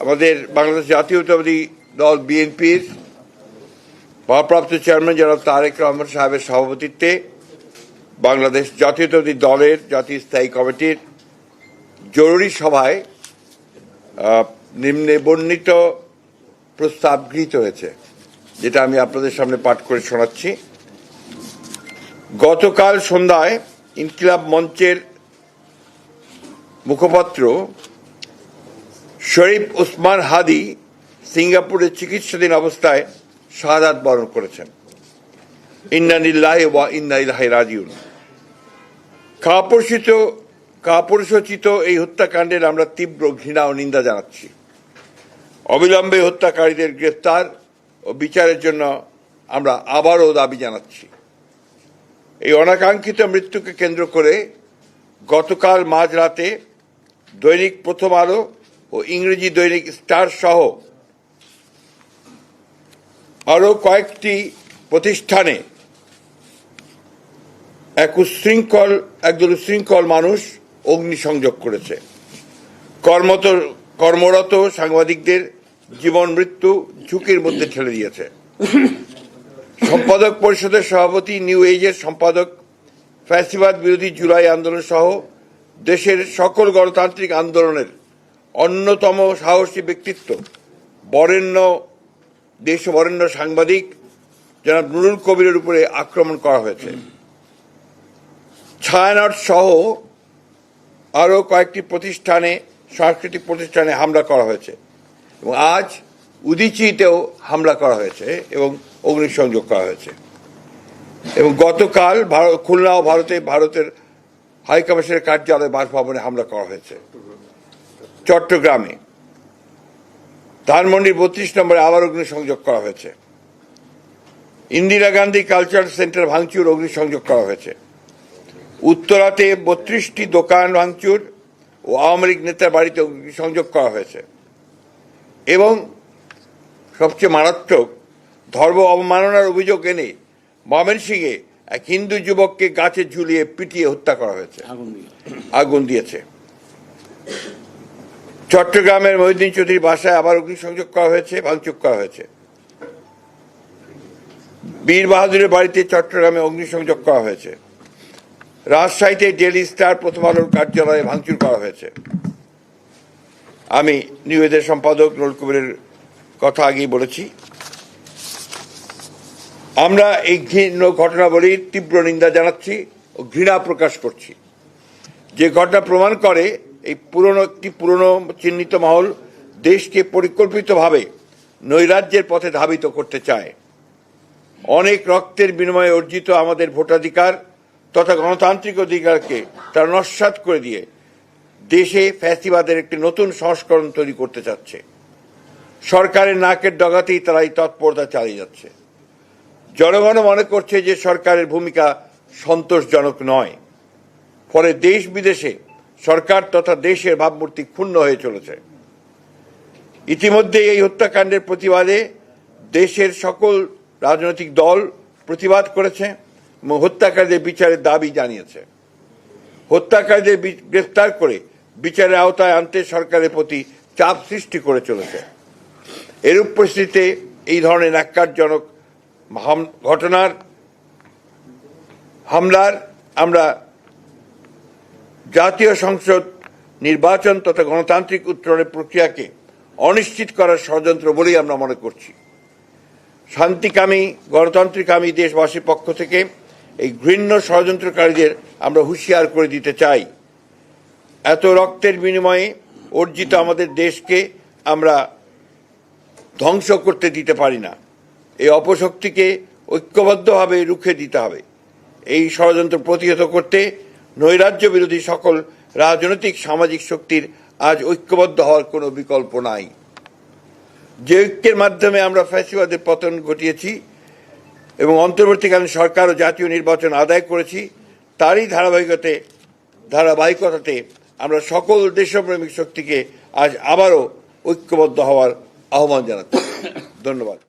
আমাদের বাংলাদেশ জাতীয়তাবাদী দল বিএনপির ভারপ্রাপ্ত চেয়ারম্যান জনাব তারেক রহমান সাহেবের সভাপতিত্বে বাংলাদেশ জাতীয়তাবাদী দলের জাতীয় স্থায়ী কমিটির জরুরি সভায় নিম্নে বর্ণিত প্রস্তাব গৃহীত হয়েছে, যেটা আমি আপনাদের সামনে পাঠ করে শোনাচ্ছি। গতকাল সন্ধ্যায় ইনকিলাব মঞ্চের মুখপাত্র শরীফ ওসমান হাদি সিঙ্গাপুরে চিকিৎসাধীন অবস্থায় শাহাদাত বরণ করেছেন। ইন্না লিল্লাহি ওয়া ইন্না ইলাইহি রাজিউন। কাপুরুষোচিত এই হত্যাকাণ্ডের আমরা তীব্র ঘৃণা ও নিন্দা জানাচ্ছি। অবিলম্বে হত্যাকারীদের গ্রেফতার ও বিচারের জন্য আমরা আবারও দাবি জানাচ্ছি। এই অনাকাঙ্ক্ষিত মৃত্যুকে কেন্দ্র করে গতকাল মাঝরাতে দৈনিক প্রথম আলো ও ইংরেজি দৈনিক স্টার সহ আরও কয়েকটি প্রতিষ্ঠানে একদল উশৃঙ্খল মানুষ অগ্নিসংযোগ করেছে। কর্মরত সাংবাদিকদের জীবন মৃত্যু ঝুঁকির মধ্যে ঠেলে দিয়েছে। সম্পাদক পরিষদের সভাপতি, নিউ এজের সম্পাদক, ফ্যাসিবাদ বিরোধী জুলাই আন্দোলন সহ দেশের সকল গণতান্ত্রিক আন্দোলনের অন্যতম সাহসী ব্যক্তিত্ব বরেণ্য সাংবাদিক জনাব নুরুল কবিরের উপরে আক্রমণ করা হয়েছে। ছায়ানট সহ আরও কয়েকটি সাংস্কৃতিক প্রতিষ্ঠানে হামলা করা হয়েছে এবং আজ উদীচীতেও হামলা করা হয়েছে এবং অগ্নিসংযোগ করা হয়েছে। এবং গতকাল খুলনা ও ভারতের হাইকমিশনের কার্যালয় বাসভবনে হামলা করা হয়েছে। চট্টগ্রামে ধানমন্ডির 32 নম্বরে আবার অগ্নিসংযোগ করা হয়েছে। ইন্দিরা গান্ধী কালচারাল সেন্টার ভাঙচুর, অগ্নিসংযোগ করা হয়েছে। উত্তরাতে 32টি দোকান ভাঙচুর ও আওয়ামী লীগ নেতার বাড়িতে অগ্নিসংযোগ করা হয়েছে। এবং সবচেয়ে মারাত্মক, ধর্ম অবমাননার অভিযোগ এনে ময়মনসিংহে এক হিন্দু যুবককে গাছে ঝুলিয়ে পিটিয়ে হত্যা করা হয়েছে, আগুন দিয়েছে। চট্টগ্রামের মহিউদ্দিন চৌধুরীর বাসায় আবার অগ্নিসংযোগ করা হয়েছে, ভাঙচুর করা হয়েছে। বীর বাহাদুরের বাড়িতে চট্টগ্রামে অগ্নিসংযোগ করা হয়েছে। রাজশাহীতে ডেইলি স্টার প্রথম আলোর কার্যালয়ে ভাঙচুর করা হয়েছে। আমি নিউ এজের সম্পাদক নুরুল কবিরের কথা আগেই বলেছি। আমরা এই ঘৃণ্য ঘটনাবলীর তীব্র নিন্দা জানাচ্ছি ও ঘৃণা প্রকাশ করছি। যে ঘটনা প্রমাণ করে একটি পুরনো চিহ্নিত মহল দেশকে পরিকল্পিতভাবে নৈরাজ্যের পথে ধাবিত করতে চায়। অনেক রক্তের বিনিময়ে অর্জিত আমাদের ভোটাধিকার তথা গণতান্ত্রিক অধিকারকে তারা নস্যাৎ করে দিয়ে দেশে ফ্যাসিবাদের একটি নতুন সংস্করণ তৈরি করতে চাচ্ছে। সরকারের নাকের ডগাতেই তারা এই তৎপরতা চালিয়ে যাচ্ছে। জনগণ মনে করছে যে সরকারের ভূমিকা সন্তোষজনক নয়, ফলে দেশ বিদেশে সরকার তথা দেশের ভাবমূর্তি ক্ষুণ্ণ হয়ে চলেছে। ইতিমধ্যে এই হত্যাকাণ্ডের প্রতিবাদে দেশের সকল রাজনৈতিক দল প্রতিবাদ করেছে এবং হত্যাকারীদের বিচারের দাবি জানিয়েছে। হত্যাকারীদের গ্রেফতার করে বিচারের আওতায় আনতে সরকারের প্রতি চাপ সৃষ্টি করে চলেছে। এরূপ পরিস্থিতিতে এই ধরনের ন্যাক্কারজনক হামলার আমরা জাতীয় সংসদ নির্বাচন তথা গণতান্ত্রিক উত্তরণের প্রক্রিয়াকে অনিশ্চিত করার ষড়যন্ত্র বলেই আমরা মনে করছি। শান্তিকামী গণতান্ত্রিকামী দেশবাসীর পক্ষ থেকে এই ঘৃণ্য ষড়যন্ত্রকারীদের আমরা হুঁশিয়ার করে দিতে চাই। এত রক্তের বিনিময়ে অর্জিত আমাদের দেশকে আমরা ধ্বংস করতে দিতে পারি না। এই অপশক্তিকে ঐক্যবদ্ধভাবে রুখে দিতে হবে। এই ষড়যন্ত্র প্রতিহত করতে নৈরাজ্য বিরোধী সকল রাজনৈতিক সামাজিক শক্তির আজ ঐক্যবদ্ধ হওয়ার কোনো বিকল্প নাই। যে ঐক্যের মাধ্যমে আমরা ফ্যাসিবাদের পতন ঘটিয়েছি এবং অন্তর্বর্তীকালীন সরকার ও জাতীয় নির্বাচন আদায় করেছি, তারই ধারাবাহিকতাতে আমরা সকল দেশপ্রেমিক শক্তিকে আজ আবারও ঐক্যবদ্ধ হওয়ার আহ্বান জানাচ্ছি। ধন্যবাদ।